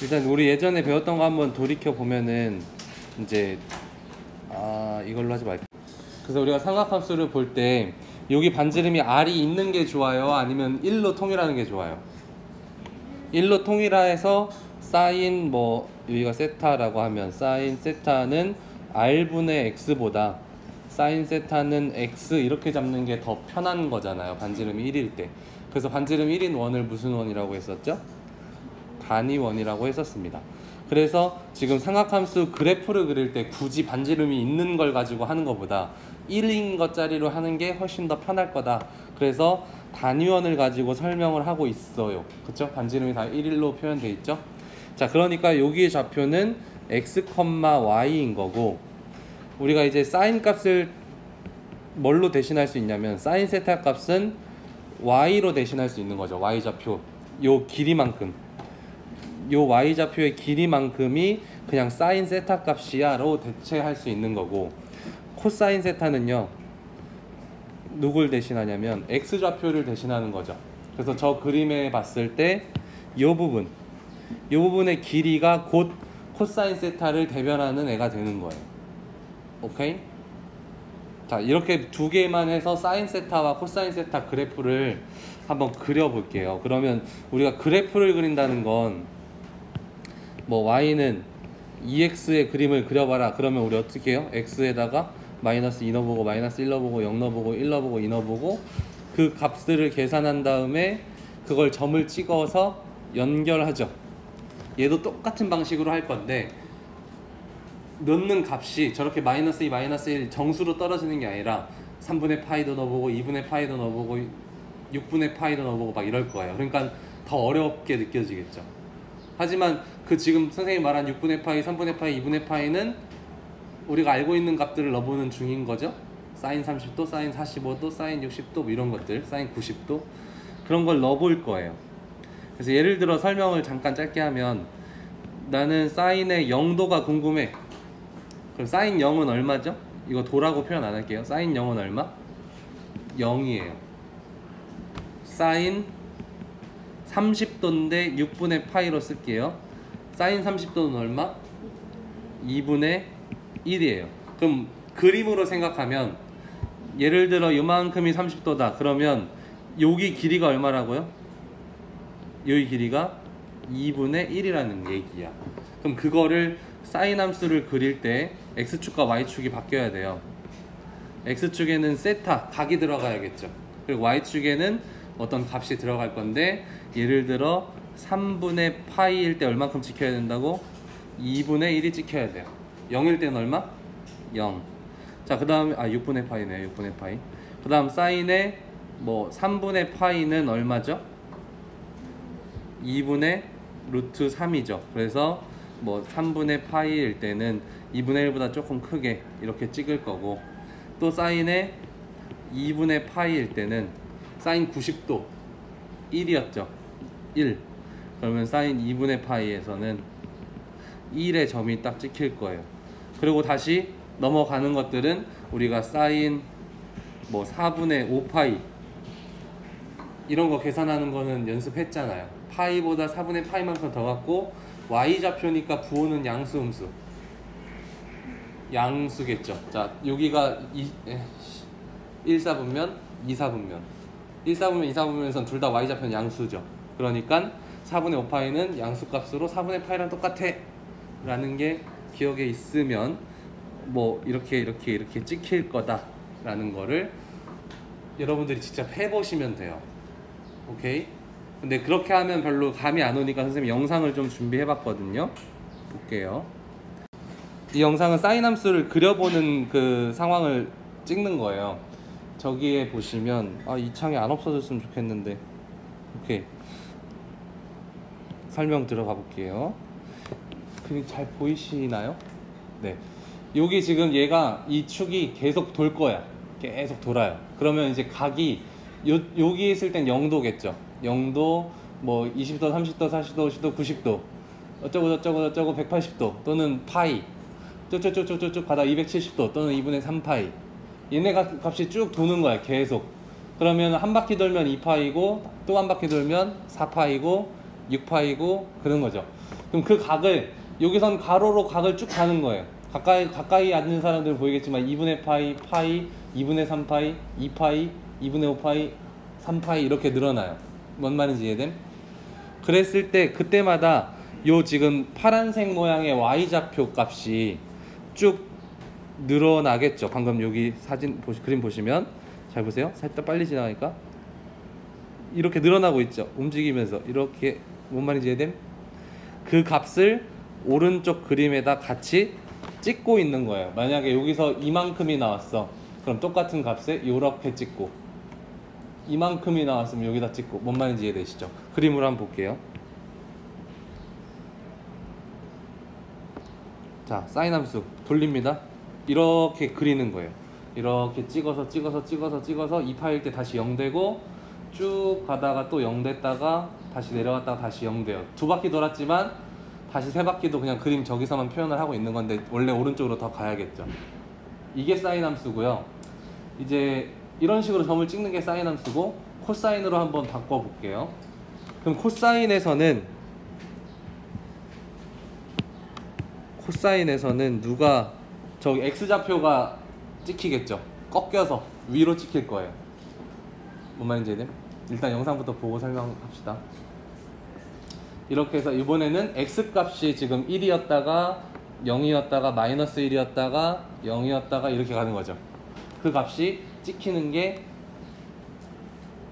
일단 우리 예전에 배웠던 거 한번 돌이켜 보면은 이제 이걸로 하지 말까. 그래서 우리가 삼각함수를 볼 때 여기 반지름이 r이 있는 게 좋아요, 아니면 1로 통일하는 게 좋아요? 1로 통일해서 사인 뭐 여기가 세타라고 하면 사인 세타는 r분의 x보다 사인 세타는 x 이렇게 잡는 게 더 편한 거잖아요, 반지름이 1일 때. 그래서 반지름 1인 원을 무슨 원이라고 했었죠? 단위 원이라고 했었습니다. 그래서 지금 삼각함수 그래프를 그릴 때 굳이 반지름이 있는 걸 가지고 하는 것보다 1인 것짜리로 하는 게 훨씬 더 편할 거다. 그래서 단위원을 가지고 설명을 하고 있어요. 그쵸? 반지름이 다 1일로 표현되어 있죠? 자, 그러니까 여기의 좌표는 x, y인 거고, 우리가 이제 사인 값을 뭘로 대신할 수 있냐면 사인 세타 값은 y로 대신할 수 있는 거죠. y좌표 요 길이만큼, 요 y좌표의 길이만큼이 그냥 사인 세타 값이야 로 대체할 수 있는 거고, 코사인 세타는요 누굴 대신하냐면 x좌표를 대신하는 거죠. 그래서 저 그림에 봤을 때 요 부분의 길이가 곧 코사인 세타를 대변하는 애가 되는 거예요. 오케이? 자, 이렇게 두 개만 해서 사인 세타와 코사인 세타 그래프를 한번 그려볼게요. 그러면 우리가 그래프를 그린다는 건 뭐 y는 2x의 그림을 그려봐라 그러면 우리 어떻게 해요? x에다가 마이너스 2 넣어보고 마이너스 1 넣어보고 0 넣어보고 1 넣어보고 2 넣어보고 그 값들을 계산한 다음에 그걸 점을 찍어서 연결하죠. 얘도 똑같은 방식으로 할 건데 넣는 값이 저렇게 마이너스 2, 마이너스 1 정수로 떨어지는 게 아니라 3분의 파이도 넣어보고 2분의 파이도 넣어보고 6분의 파이도 넣어보고 막 이럴 거예요. 그러니까 더 어렵게 느껴지겠죠. 하지만 그 지금 선생님이 말한 6분의 파이, 3분의 파이, 2분의 파이는 우리가 알고 있는 값들을 넣어보는 중인 거죠. 사인 30도, 사인 45도, 사인 60도 뭐 이런 것들, 사인 90도 그런 걸 넣어볼 거예요. 그래서 예를 들어 설명을 잠깐 짧게 하면 나는 사인의 0도가 궁금해. 그럼 사인 0은 얼마죠? 이거 도라고 표현 안 할게요. 사인 0은 얼마? 0이에요. 사인 30도인데 6분의 파이로 쓸게요. 사인 30도는 얼마? 2분의 1이에요. 그럼 그림으로 생각하면 예를 들어 요만큼이 30도다. 그러면 여기 길이가 얼마라고요? 여기 길이가 2분의 1이라는 얘기야. 그럼 그거를 사인 함수를 그릴 때 x축과 y축이 바뀌어야 돼요. x축에는 세타, 각이 들어가야겠죠. 그리고 y축에는 어떤 값이 들어갈 건데 예를 들어 3분의 파이일 때 얼만큼 지켜야 된다고? 2분의 1이 찍혀야 돼요. 0일 때는 얼마? 0. 자, 그 다음에 6분의 파이네요. 6분의 파이. 그 다음 사인의 뭐 3분의 파이는 얼마죠? 2분의 루트 3이죠. 그래서 뭐 3분의 파이일 때는 2분의 1보다 조금 크게 이렇게 찍을 거고, 또 사인의 2분의 파이일 때는 사인 90도 1이었죠. 1. 그러면 사인 2분의 파이에서는 1의 점이 딱 찍힐 거예요. 그리고 다시 넘어가는 것들은 우리가 사인 뭐 4분의 5파이 이런 거 계산하는 거는 연습했잖아요. 파이보다 4분의 파이만큼 더 갖고 y좌표니까 부호는 양수음수. 양수겠죠. 자, 여기가 1사분면 2사분면 1사분면 2사분면에선 둘 다 y좌표는 양수죠. 그러니까 4분의 5파이는 양수값으로 4분의 파이랑 똑같아 라는 게 기억에 있으면 뭐 이렇게 찍힐 거다 라는 거를 여러분들이 직접 해보시면 돼요. 오케이? 근데 그렇게 하면 별로 감이 안 오니까 선생님이 영상을 좀 준비해 봤거든요. 볼게요. 이 영상은 사인 함수를 그려보는 그 상황을 찍는 거예요. 저기에 보시면 이 창이 안 없어졌으면 좋겠는데. 오케이, 설명 들어가 볼게요. 그게 잘 보이시나요? 네. 여기 지금 얘가 이 축이 계속 돌 거야. 계속 돌아요. 그러면 이제 각이 여기 있을 땐 0도겠죠. 0도, 뭐 20도, 30도, 40도, 50도, 90도, 어쩌고 180도 또는 파이, 쭉쭉쭉쭉쭉 가다 270도 또는 2분의 3파이. 얘네 값이 쭉 도는 거야, 계속. 그러면 한 바퀴 돌면 2파이고 또 한 바퀴 돌면 4파이고 6파이고 그런 거죠. 그럼 그 각을 여기선 가로로 각을 쭉 가는 거예요. 가까이 앉는 사람들은 보이겠지만 2분의 파이, 2분의 3파이, 2파이, 2분의 5파이, 3파이 이렇게 늘어나요. 뭔 말인지 이해됨? 그랬을 때 그때마다 요 지금 파란색 모양의 y좌표 값이 쭉 늘어나겠죠. 방금 여기 그림 보시면 잘 보세요. 살짝 빨리 지나가니까 이렇게 늘어나고 있죠. 움직이면서 이렇게 뭔 말인지 이해됨? 그 값을 오른쪽 그림에다 같이 찍고 있는 거예요. 만약에 여기서 이만큼이 나왔어. 그럼 똑같은 값에 이렇게 찍고, 이만큼이 나왔으면 여기다 찍고. 뭔 말인지 이해되시죠? 그림으로 한번 볼게요. 자, 사인 함수 돌립니다. 이렇게 그리는 거예요. 이렇게 찍어서 2파일 때 다시 0 되고, 쭉 가다가 또 0 됐다가 다시 내려갔다가 다시 0 돼요. 2바퀴 돌았지만 다시 3바퀴도 그냥 그림 저기서만 표현을 하고 있는 건데 원래 오른쪽으로 더 가야겠죠. 이게 사인 함수고요. 이제 이런 식으로 점을 찍는 게 사인 함수고, 코사인으로 한번 바꿔볼게요. 그럼 코사인에서는 누가 저기 x좌표가 찍히겠죠. 꺾여서 위로 찍힐 거예요. 뭔 말인지 이해돼? 일단 영상부터 보고 설명합시다. 이렇게 해서 이번에는 x값이 지금 1이었다가 0이었다가 마이너스 1이었다가 0이었다가 이렇게 가는 거죠. 그 값이 찍히는 게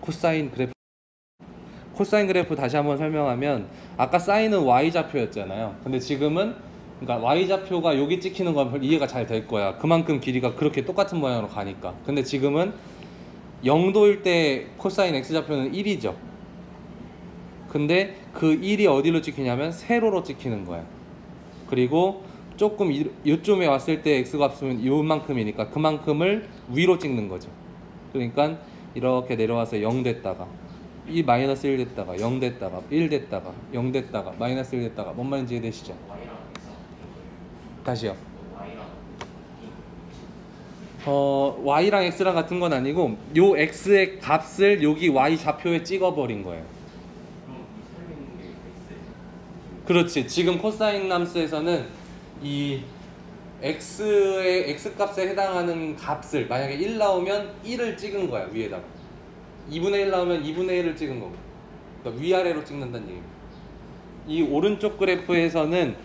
코사인 그래프. 코사인 그래프 다시 한번 설명하면, 아까 사인은 y좌표였잖아요. 근데 지금은 그러니까 y좌표가 여기 찍히는 건 이해가 잘 될 거야. 그만큼 길이가 그렇게 똑같은 모양으로 가니까. 근데 지금은 0도일 때 코사인 x좌표는 1이죠. 근데 그 1이 어디로 찍히냐면 세로로 찍히는 거야. 그리고 조금 이쯤에 왔을 때 x값은 요만큼이니까 그만큼을 위로 찍는 거죠. 그러니까 이렇게 내려와서 0 됐다가 이 마이너스 1 됐다가 0 됐다가 1 됐다가 0 됐다가 마이너스 1 됐다가 뭔 말인지 이해되시죠? 다시요. y랑 x랑 같은 건 아니고 요 x의 값을 여기 y 좌표에 찍어버린 거예요. 그렇지. 지금 코사인 함수에서는 이 x의 x값에 해당하는 값을 만약에 1 나오면 1을 찍은 거야. 위에다가 2분의 1 나오면 2분의 1을 찍은 거고, 그러니까 위아래로 찍는다는 얘기입니다. 이 오른쪽 그래프에서는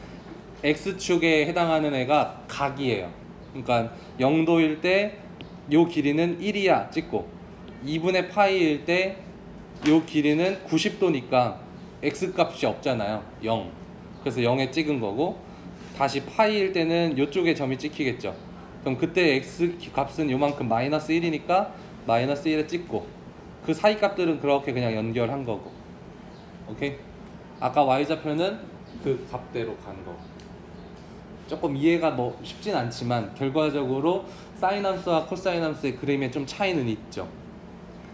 x축에 해당하는 애가 각이에요. 그러니까 0도일 때 요 길이는 1이야 찍고, 2분의 파이일 때 요 길이는 90도니까 x값이 없잖아요. 0. 그래서 0에 찍은 거고, 다시 파이일 때는 요쪽에 점이 찍히겠죠. 그럼 그때 x값은 요만큼 마이너스 1이니까 마이너스 1에 찍고, 그 사이 값들은 그렇게 그냥 연결한 거고. 오케이? 아까 y좌표는 그 값대로 간 거고. 조금 이해가 뭐 쉽진 않지만 결과적으로 사인 함수와 코사인 함수의 그림에 좀 차이는 있죠.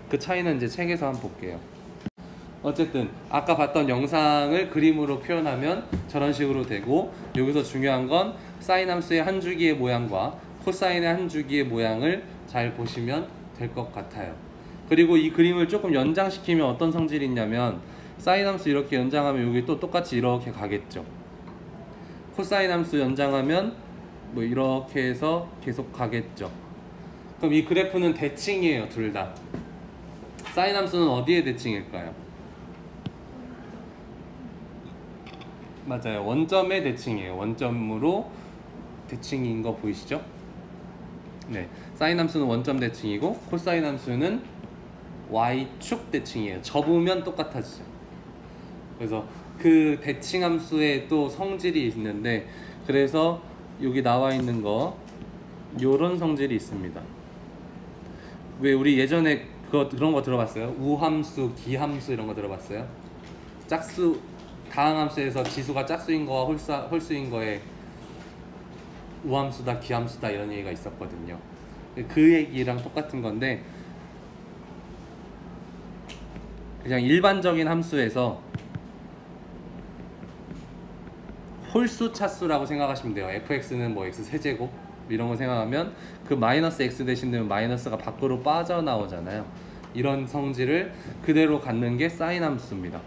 그 차이는 이제 책에서 한번 볼게요. 어쨌든 아까 봤던 영상을 그림으로 표현하면 저런 식으로 되고, 여기서 중요한 건 사인 함수의 한 주기의 모양과 코사인의 한 주기의 모양을 잘 보시면 될 것 같아요. 그리고 이 그림을 조금 연장시키면 어떤 성질이 있냐면, 사인 함수 이렇게 연장하면 여기 또 똑같이 이렇게 가겠죠. 코사인 함수 연장하면 뭐 이렇게 해서 계속 가겠죠. 그럼 이 그래프는 대칭이에요. 둘 다. 사인 함수는 어디에 대칭일까요? 맞아요. 원점의 대칭이에요. 원점으로 대칭인 거 보이시죠? 네. 사인 함수는 원점 대칭이고, 코사인 함수는 y축 대칭이에요. 접으면 똑같아지죠. 그래서 그 대칭 함수에 또 성질이 있는데, 그래서 여기 나와 있는 거 요런 성질이 있습니다. 왜 우리 예전에 그런 거 들어봤어요? 우함수, 기함수 이런 거 들어봤어요? 짝수, 다항함수에서 지수가 짝수인 거와 홀수인 거에 우함수다, 기함수다 이런 얘기가 있었거든요. 그 얘기랑 똑같은 건데, 그냥 일반적인 함수에서 홀수 차수라고 생각하시면 돼요. fx는 뭐 x 세제곱 이런 거 생각하면 그 마이너스 x 대신에 마이너스가 밖으로 빠져나오잖아요. 이런 성질을 그대로 갖는 게 사인 함수입니다.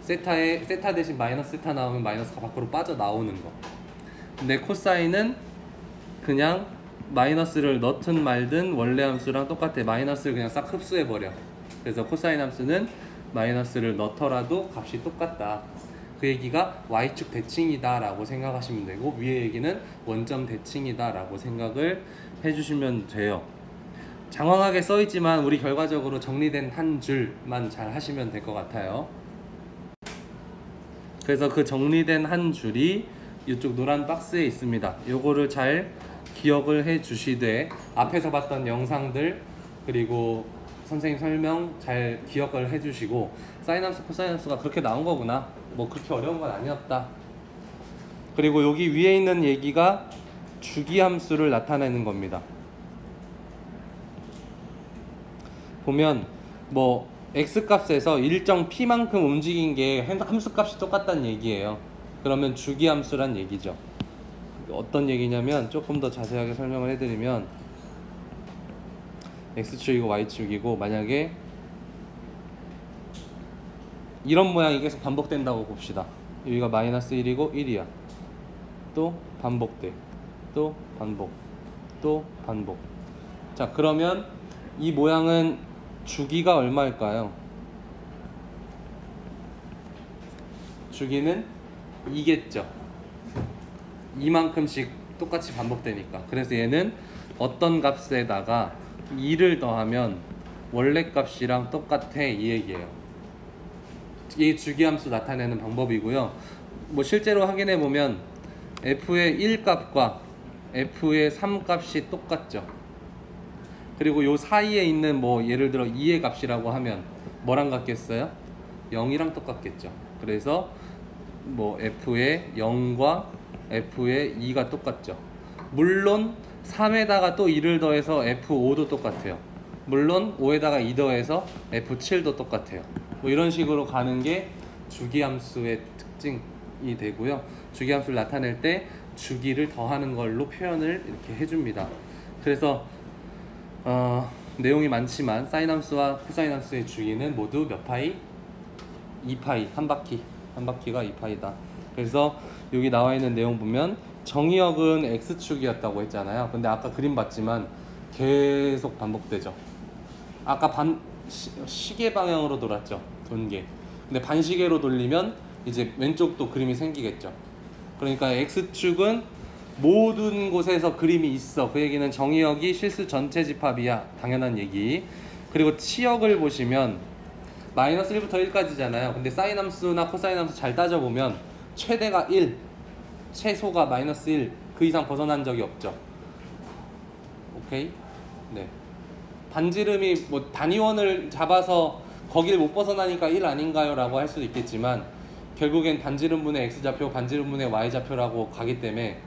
세타 대신 마이너스 세타 나오면 마이너스가 밖으로 빠져나오는 거. 근데 코사인은 그냥 마이너스를 넣든 말든 원래 함수랑 똑같아. 마이너스를 그냥 싹 흡수해버려. 그래서 코사인 함수는 마이너스를 넣더라도 값이 똑같다. 그 얘기가 y축 대칭이다 라고 생각하시면 되고, 위의 얘기는 원점 대칭이다 라고 생각을 해주시면 돼요. 장황하게 써있지만 우리 결과적으로 정리된 한 줄만 잘 하시면 될 것 같아요. 그래서 그 정리된 한 줄이 이쪽 노란 박스에 있습니다. 요거를 잘 기억을 해 주시되, 앞에서 봤던 영상들 그리고 선생님 설명 잘 기억을 해 주시고, 사인함수 코사인함수가 그렇게 나온 거구나, 뭐 그렇게 어려운 건 아니었다. 그리고 여기 위에 있는 얘기가 주기함수를 나타내는 겁니다. 보면 뭐 x값에서 일정 p만큼 움직인 게 함수값이 똑같다는 얘기예요. 그러면 주기함수란 얘기죠. 어떤 얘기냐면, 조금 더 자세하게 설명을 해드리면, x축이고 y축이고 만약에 이런 모양이 계속 반복된다고 봅시다. 여기가 마이너스 1이고 1이야. 또 반복돼. 또 반복. 또 반복. 자, 그러면 이 모양은 주기가 얼마일까요? 주기는 2겠죠. 이만큼씩 똑같이 반복되니까. 그래서 얘는 어떤 값에다가 2를 더하면 원래 값이랑 똑같아, 이 얘기예요. 이 주기함수 나타내는 방법이고요. 뭐 실제로 확인해 보면 f의 1값과 f의 3값이 똑같죠. 그리고 요 사이에 있는 뭐 예를 들어 2의 값이라고 하면 뭐랑 같겠어요? 0이랑 똑같겠죠. 그래서 뭐 f의 0과 f의 2가 똑같죠. 물론 3에다가 또 2를 더해서 f5도 똑같아요. 물론 5에다가 2 더해서 f7도 똑같아요. 뭐 이런 식으로 가는 게 주기함수의 특징이 되고요. 주기함수를 나타낼 때 주기를 더하는 걸로 표현을 이렇게 해줍니다. 그래서 내용이 많지만 사인함수와 코사인함수의 주기는 모두 몇 파이? 2파이. 한 바퀴가 2파이다. 그래서 여기 나와 있는 내용 보면 정의역은 x축이었다고 했잖아요. 근데 아까 그림 봤지만 계속 반복되죠. 아까 시계 방향으로 돌았죠, 돈게. 근데 반시계로 돌리면 이제 왼쪽도 그림이 생기겠죠. 그러니까 x축은 모든 곳에서 그림이 있어. 그 얘기는 정의역이 실수 전체 집합이야. 당연한 얘기. 그리고 치역을 보시면 마이너스 1부터 1까지잖아요. 근데 사인함수나 코사인함수 잘 따져보면 최대가 1, 최소가 마이너스 1, 그 이상 벗어난 적이 없죠. 오케이? 네. 반지름이 뭐 단위원을 잡아서 거길 못 벗어나니까 1 아닌가요? 라고 할 수도 있겠지만, 결국엔 반지름분의 x좌표, 반지름분의 y좌표라고 가기 때문에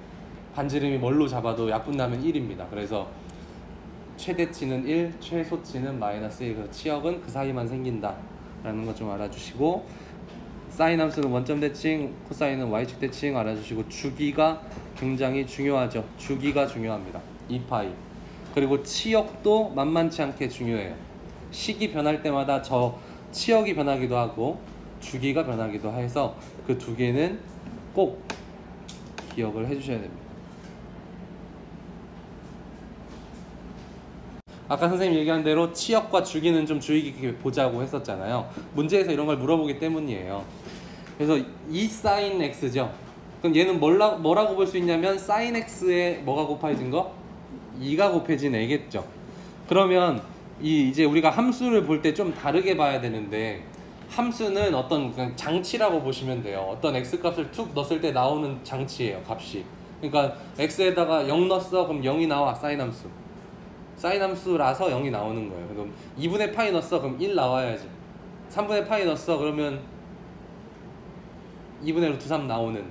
반지름이 뭘로 잡아도 약분하면 1입니다. 그래서 최대치는 1, 최소치는 마이너스 1. 그래서 치역은 그 사이만 생긴다 라는 것 좀 알아주시고, 사인함수는 원점 대칭, 코사인은 y축 대칭 알아주시고, 주기가 굉장히 중요하죠. 주기가 중요합니다. 2파이. 그리고 치역도 만만치 않게 중요해요. 식이 변할 때마다 저 치역이 변하기도 하고 주기가 변하기도 해서 그 두 개는 꼭 기억을 해주셔야 됩니다. 아까 선생님 얘기한 대로 치역과 주기는 좀 주의 깊게 보자고 했었잖아요. 문제에서 이런 걸 물어보기 때문이에요. 그래서 이 사인 x죠. 그럼 얘는 뭐라고 볼 수 있냐면 사인 x에 뭐가 곱해진 거? 2가 곱해진 애겠죠. 그러면 이제 우리가 함수를 볼 때 좀 다르게 봐야 되는데, 함수는 어떤 그냥 장치라고 보시면 돼요. 어떤 x값을 툭 넣었을 때 나오는 장치예요, 값이. 그러니까 x에다가 0 넣었어, 그럼 0이 나와, 사인함수. 사인함수라서 0이 나오는 거예요. 그럼 2분의 파이 넣었어, 그럼 1 나와야지. 3분의 파이 넣었어, 그러면 2분의 루트 3 나오는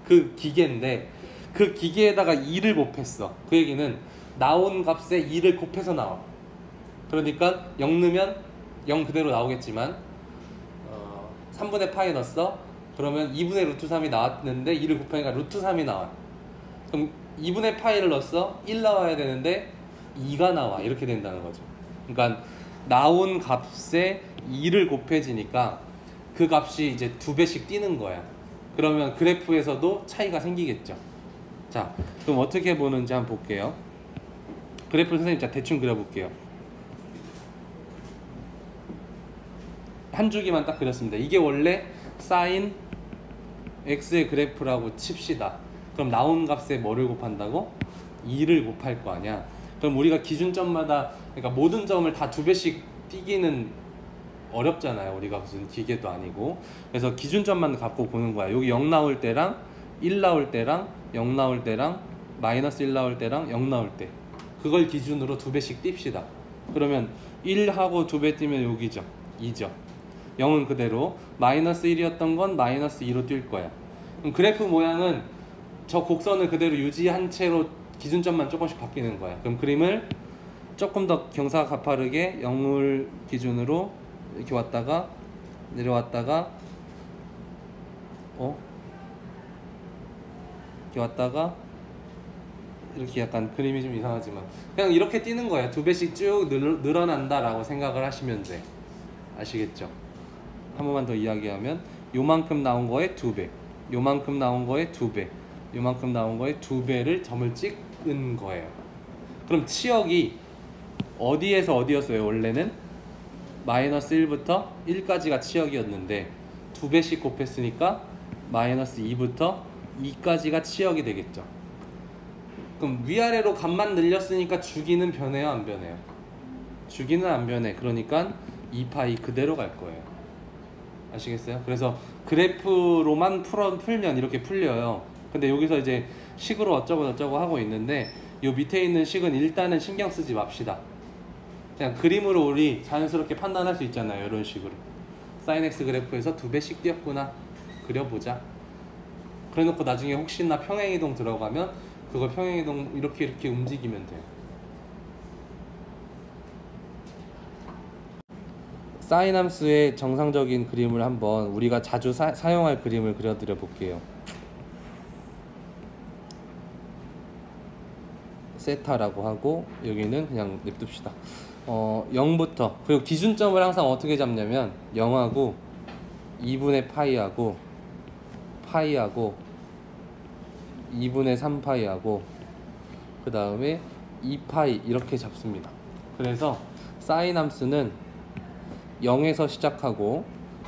그 기계인데, 그 기계에다가 2를 곱했어. 그 얘기는 나온 값에 2를 곱해서 나와. 그러니까 0 넣으면 0 그대로 나오겠지만 3분의 파이 넣었어? 그러면 2분의 루트 3이 나왔는데 2를 곱하니까 루트 3이 나와. 그럼 2분의 파이를 넣었어? 1 나와야 되는데 2가 나와. 이렇게 된다는 거죠. 그러니까 나온 값에 2를 곱해지니까 그 값이 이제 2배씩 뛰는 거야. 그러면 그래프에서도 차이가 생기겠죠. 자, 그럼 어떻게 보는지 한번 볼게요. 그래프를 선생님 자 대충 그려볼게요. 한 주기만 딱 그렸습니다. 이게 원래 사인 x의 그래프라고 칩시다. 그럼 나온 값에 뭐를 곱한다고? 2를 곱할 거 아니야. 그럼 우리가 기준점마다, 그러니까 모든 점을 다 2배씩 띄기는 어렵잖아요. 우리가 무슨 기계도 아니고. 그래서 기준점만 갖고 보는 거야. 여기 0 나올 때랑 1 나올 때랑 0 나올 때랑 마이너스 1 나올 때랑 0 나올 때, 그걸 기준으로 2배씩 띱시다. 그러면 1하고 2배 띄면 여기죠. 2죠. 0은 그대로, 마이너스 1이었던 건 마이너스 2로 뛸 거야. 그럼 그래프 모양은 저 곡선을 그대로 유지한 채로 기준점만 조금씩 바뀌는 거야. 그럼 그림을 조금 더 경사가 가파르게 0을 기준으로 이렇게 왔다가 내려왔다가 이렇게 왔다가 이렇게, 약간 그림이 좀 이상하지만 그냥 이렇게 뛰는 거야. 2배씩 쭉 늘어난다 라고 생각을 하시면 돼. 아시겠죠? 한 번만 더 이야기하면 요만큼 나온 거에 2배, 요만큼 나온 거에 2배, 요만큼 나온 거에 2배를 점을 찍은 거예요. 그럼 치역이 어디에서 어디였어요? 원래는 마이너스 1부터 1까지가 치역이었는데 2배씩 곱했으니까 마이너스 2부터 2까지가 치역이 되겠죠. 그럼 위아래로 값만 늘렸으니까 주기는 변해요, 안 변해요? 주기는 안 변해. 그러니까 2파이 그대로 갈 거예요. 아시겠어요? 그래서 그래프로만 풀면 이렇게 풀려요. 근데 여기서 이제 식으로 어쩌고 저쩌고 하고 있는데, 요 밑에 있는 식은 일단은 신경 쓰지 맙시다. 그냥 그림으로 우리 자연스럽게 판단할 수 있잖아요. 이런 식으로 사인 x 그래프에서 2배씩 뛰었구나, 그려보자. 그래놓고 나중에 혹시나 평행이동 들어가면 그거 평행이동 이렇게 움직이면 돼요. 사인 함수의 정상적인 그림을 한번 우리가 자주 사용할 그림을 그려드려 볼게요. 세타라고 하고 여기는 그냥 냅둡시다. 0부터, 그리고 기준점을 항상 어떻게 잡냐면 0하고 2분의 파이하고 2분의 3파이하고 그 다음에 2파이 이렇게 잡습니다. 그래서 사인 함수는 0에서 시작하고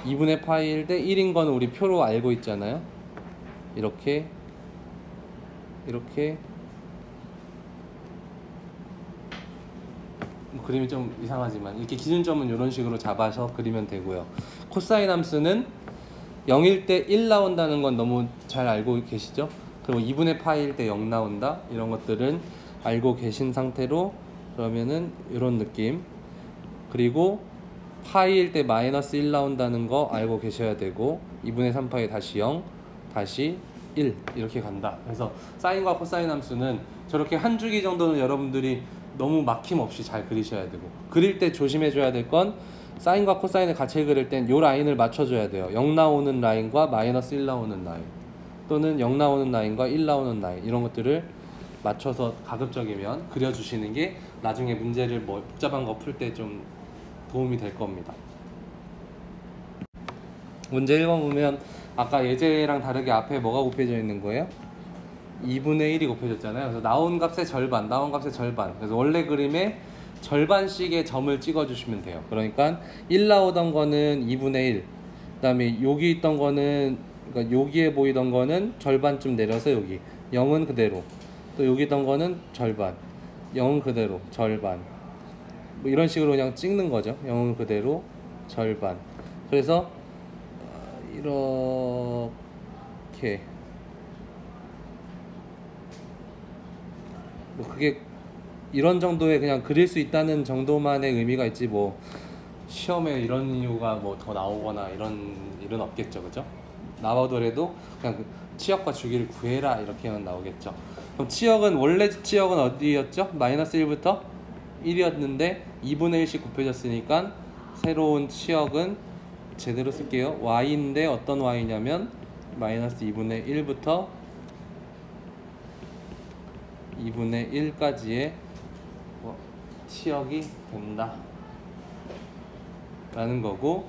2분의 파이일 때 1인 거는 우리 표로 알고 있잖아요. 이렇게 그림이 좀 이상하지만 이렇게 기준점은 이런 식으로 잡아서 그리면 되고요. 코사인 함수는 0일 때 1 나온다는 건 너무 잘 알고 계시죠? 그리고 2분의 파이일 때 0 나온다, 이런 것들은 알고 계신 상태로, 그러면은 이런 느낌. 그리고 파이일 때 마이너스 1 나온다는 거 알고 계셔야 되고, 2분의 3파이 다시 0 다시 1 이렇게 간다. 그래서 사인과 코사인 함수는 저렇게 한 주기 정도는 여러분들이 너무 막힘없이 잘 그리셔야 되고, 그릴 때 조심해줘야 될 건 사인과 코사인을 같이 그릴 땐 요 라인을 맞춰줘야 돼요. 0 나오는 라인과 마이너스 1 나오는 라인, 또는 0 나오는 라인과 1 나오는 라인, 이런 것들을 맞춰서 가급적이면 그려주시는 게 나중에 문제를 뭐 복잡한 거 풀 때 좀 도움이 될 겁니다. 문제 1번 보면 아까 예제랑 다르게 앞에 뭐가 곱해져 있는 거예요? 2분의 1이 곱해졌잖아요. 그래서 나온 값의 절반, 그래서 원래 그림에 절반씩의 점을 찍어주시면 돼요. 그러니까 1 나오던 거는 2분의 1, 그 다음에 여기 있던 거는, 그러니까 여기에 보이던 거는 절반쯤 내려서 여기 0은 그대로, 또 여기 있던 거는 절반, 0은 그대로, 절반, 뭐 이런 식으로 그냥 찍는 거죠. 0은 그대로, 절반. 그래서 이렇게, 뭐 그게 이런 정도의 그냥 그릴 수 있다는 정도만의 의미가 있지, 뭐 시험에 이런 이유가 뭐 더 나오거나 이런 일은 없겠죠, 그죠? 나오더라도 그냥 치역과 주기를 구해라 이렇게만 나오겠죠. 그럼 치역은, 원래 치역은 어디였죠? 마이너스 1부터 1이었는데 2분의 1씩 곱해졌으니까 새로운 치역은 제대로 쓸게요. y인데 어떤 y냐면 마이너스 2분의 1부터 2분의 1까지의 치역이 된다 라는 거고,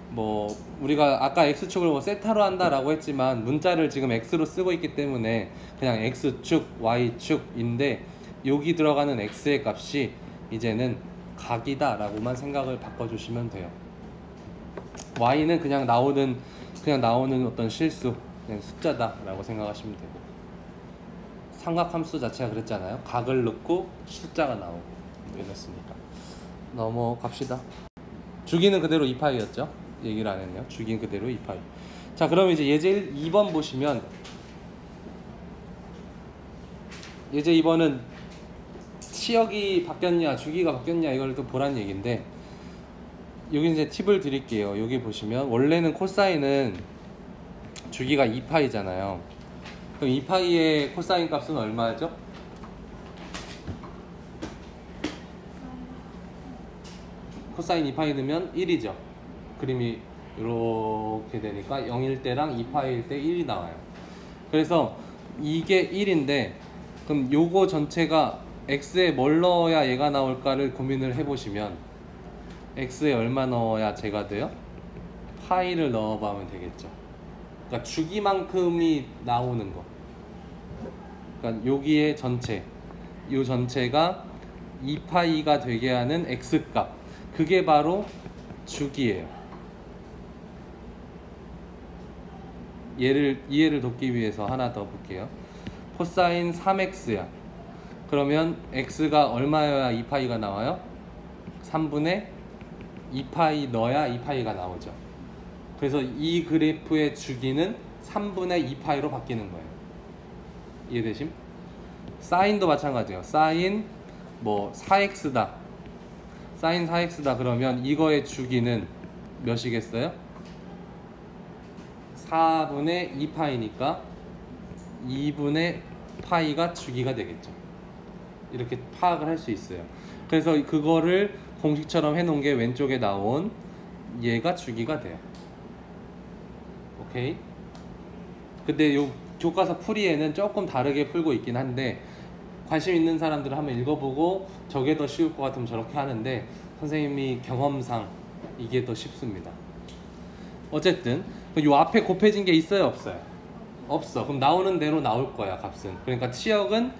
뭐 우리가 아까 x축을 뭐 세타로 한다라고 했지만 문자를 지금 x로 쓰고 있기 때문에 그냥 x축, y축인데 여기 들어가는 x의 값이 이제는 각이다 라고만 생각을 바꿔주시면 돼요. y는 그냥 나오는 어떤 실수, 그냥 숫자다 라고 생각하시면 되고, 삼각함수 자체가 그랬잖아요. 각을 넣고 숫자가 나오고 이랬으니까. 넘어갑시다. 주기는 그대로 2파이였죠. 얘기를 안 했네요. 주기는 그대로 2파이. 자, 그럼 이제 예제 2번 보시면, 예제 2번은 치역이 바뀌었냐 주기가 바뀌었냐 이걸 또 보란 얘기인데, 여기 이제 팁을 드릴게요. 여기 보시면 원래는 코사인은 주기가 2파이잖아요. 그럼 2파이의 코사인 값은 얼마죠? 코사인 2파이 넣으면 1이죠. 그림이 이렇게 되니까 0일 때랑 2파이일 때 1이 나와요. 그래서 이게 1인데 그럼 요거 전체가 x에 뭘 넣어야 얘가 나올까를 고민을 해보시면, x에 얼마 넣어야 제가 돼요? 파이를 넣어보면 되겠죠. 그러니까 주기만큼이 나오는 거. 그러니까 여기에 전체, 요 전체가 2파이가 되게 하는 x값, 그게 바로 주기예요. 이해를 돕기 위해서 하나 더 볼게요. 코사인 3x야. 그러면 x가 얼마여야 2파이가 나와요? 3분의 2파이 넣어야 2파이가 나오죠. 그래서 이 그래프의 주기는 3분의 2파이로 바뀌는 거예요. 이해되심? 사인도 마찬가지예요. 사인 뭐 4x다. 사인 4x다 그러면 이거의 주기는 몇이겠어요? 4분의 2파이니까 2분의 파이가 주기가 되겠죠. 이렇게 파악을 할 수 있어요. 그래서 그거를 공식처럼 해놓은 게 왼쪽에 나온 얘가 주기가 돼요. 오케이? 근데 요 교과서 풀이에는 조금 다르게 풀고 있긴 한데, 관심 있는 사람들은 한번 읽어보고 저게 더 쉬울 것 같으면 저렇게 하는데, 선생님이 경험상 이게 더 쉽습니다. 어쨌든 요 앞에 곱해진 게 있어요 없어요? 없어. 그럼 나오는 대로 나올 거야 값은. 그러니까 치역은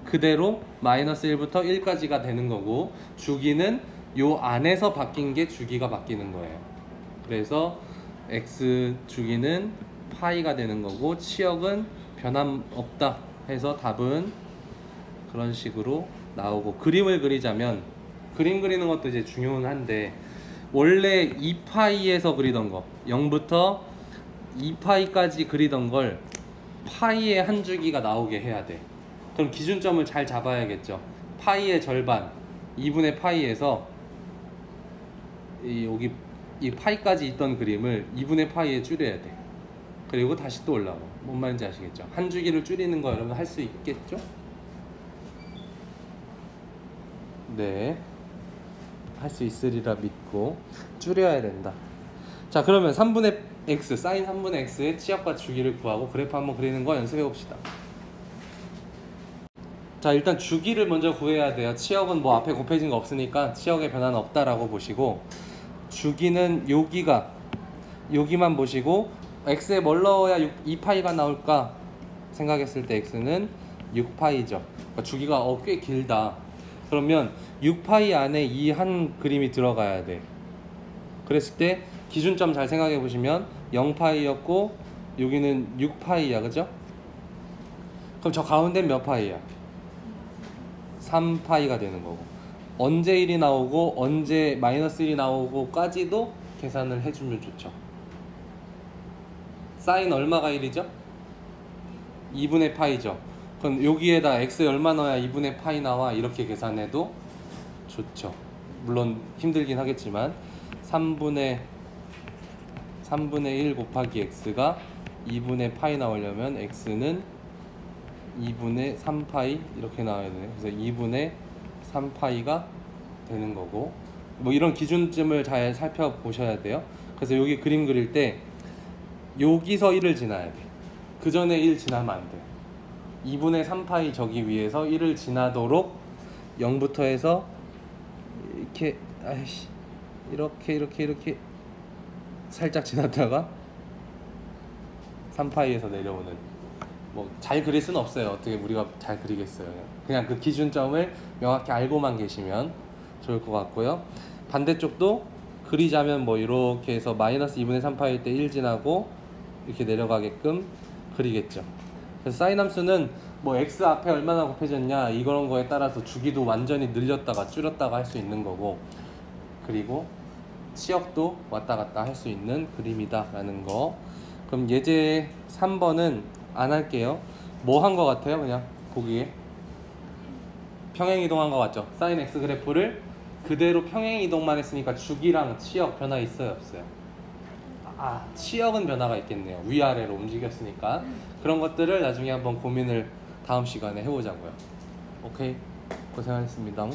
그대로 마이너스 1부터 1까지가 되는 거고, 주기는 요 안에서 바뀐 게 주기가 바뀌는 거예요. 그래서 x 주기는 파이가 되는 거고 치역은 변함없다 해서 답은 그런 식으로 나오고, 그림을 그리자면, 그림 그리는 것도 이제 중요한데, 원래 2파이에서 그리던 거 0부터 2파이까지 그리던 걸 파이의 한 주기가 나오게 해야 돼. 그럼 기준점을 잘 잡아야겠죠. 파이의 절반 2분의 파이에서 여기 이 파이까지 있던 그림을 2분의 파이에 줄여야 돼. 그리고 다시 또 올라가. 뭔 말인지 아시겠죠? 한 주기를 줄이는 거 여러분 할 수 있겠죠? 네, 할 수 있으리라 믿고 줄여야 된다. 자, 그러면 3분의 x, 사인 3분의 x의 치역과 주기를 구하고 그래프 한번 그리는 거 연습해 봅시다. 자, 일단 주기를 먼저 구해야 돼요. 치역은 뭐 앞에 곱해진 거 없으니까 치역에 변화는 없다라고 보시고, 주기는 여기만 보시고, x에 뭘 넣어야 2파이가 나올까 생각했을 때 x는 6파이죠. 그러니까 주기가 꽤 길다. 그러면 6파이 안에 이 한 그림이 들어가야 돼. 그랬을 때 기준점 잘 생각해 보시면 0파이였고 여기는 6파이야, 그죠? 그럼 저 가운데는 몇 파이야? 3파이가 되는 거고, 언제 1이 나오고 언제 마이너스 1이 나오고까지도 계산을 해주면 좋죠. 사인 얼마가 1이죠? 2분의 파이죠. 그럼 여기에다 x에 얼마 넣어야 2분의 파이 나와? 이렇게 계산해도 좋죠. 물론 힘들긴 하겠지만 3분의 1 곱하기 x가 2분의 파이 나오려면 x는 2분의 3파이 이렇게 나와야 되네요. 그래서 2분의 3파이가 되는 거고, 뭐 이런 기준점을 잘 살펴보셔야 돼요. 그래서 여기 그림 그릴 때 여기서 1을 지나야 돼. 그 전에 1 지나면 안 돼. 2분의 3파이 저기 위에서 1을 지나도록 0부터 해서 이렇게 이렇게 살짝 지났다가 3파이에서 내려오는, 뭐 잘 그릴 수는 없어요. 어떻게 우리가 잘 그리겠어요. 그냥 그 기준점을 명확히 알고만 계시면 좋을 것 같고요. 반대쪽도 그리자면 뭐 이렇게 해서 마이너스 2분의 3파일 때 1 지나고 이렇게 내려가게끔 그리겠죠. 그래서 사인 함수는 뭐 x 앞에 얼마나 곱해졌냐 이런 거에 따라서 주기도 완전히 늘렸다가 줄였다가 할 수 있는 거고, 그리고 치역도 왔다 갔다 할 수 있는 그림이다 라는 거. 그럼 예제 3번은 안 할게요. 뭐 한 거 같아요? 그냥 보기에 평행이동한 거 같죠? 사인 x 그래프를 그대로 평행이동만 했으니까 주기랑 치역 변화 있어요 없어요? 치역은 변화가 있겠네요. 위아래로 움직였으니까. 그런 것들을 나중에 한번 고민을 다음 시간에 해보자고요. 오케이, 고생하셨습니다.